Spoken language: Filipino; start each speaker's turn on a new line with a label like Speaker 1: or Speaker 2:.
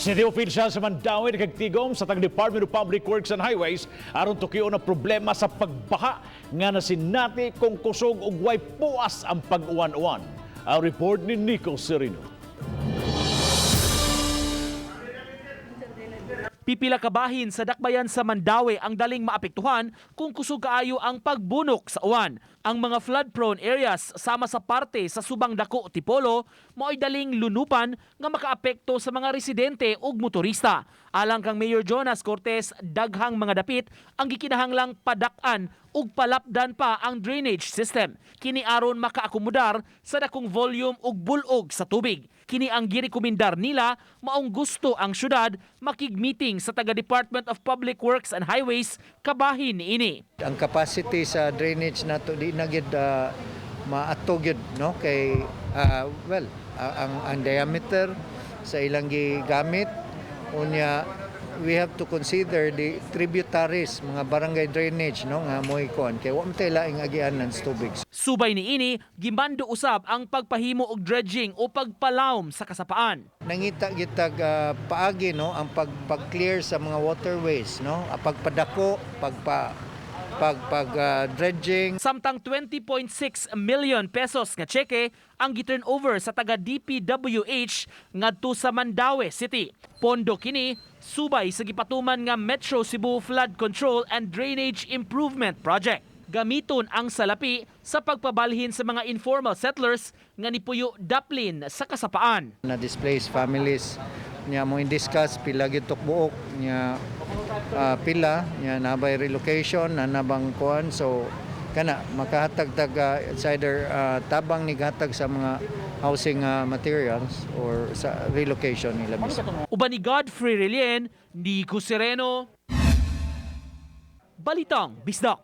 Speaker 1: City officials sa Mandaue nagtigom sa tag Department of Public Works and Highways aron tukiyo na problema sa pagbaha nga nasinati kung kusog ug way puas ang pag-uwan-uwan. Ang report ni Nico Serino.
Speaker 2: Pipila ka bahin sa dakbayan sa Mandaue ang daling maapektuhan kung kusog kaayo ang pagbunok sa uwan. Ang mga flood-prone areas sama sa parte sa Subang Dako, Tipolo, mao'y daling lunupan nga makaapekto sa mga residente ug motorista. Alang kang Mayor Jonas Cortez, daghang mga dapit ang gikinahanglang padak-an ug palapdan pa ang drainage system. Kini aron makaakomodar sa dakong volume ug bulog sa tubig. Kini ang girekomendar nila maong gusto ang syudad makig-meeting sa taga Department of Public Works and Highways kabahin niini.
Speaker 3: Ang capacity sa drainage nato di na gid maato gyud no kay ang diameter sa ilang gigamit unya we have to consider the tributaries mga barangay drainage no nga moy kon kay wa man tay laing agianan sa tubig.
Speaker 2: Subay niini gimando usab ang pagpahimo og dredging o pagpalawom sa kasapaan.
Speaker 3: Nangita gitag paagi no ang pag-clear sa mga waterways no pagpadako dredging.
Speaker 2: Samtang 20.6 million pesos nga cheque ang gi-turnover sa taga DPWH ngadto sa Mandaue City. Pondo kini subay sa gipatuman nga Metro Cebu Flood Control and Drainage Improvement Project. Gamiton ang salapi sa pagpabalhin sa mga informal settlers nga nipuyo daplin sa kasapaan.
Speaker 3: Na displaced families nya mo discuss pila gyud tukbuok nya pila nya nabay relocation na nabang kuan so kana makahatag tag it's either tabang nigatag sa mga housing materials or sa relocation nila mismo.
Speaker 2: Uban ni Godfrey Relien, Nico Sereno, Balitang Bisdak.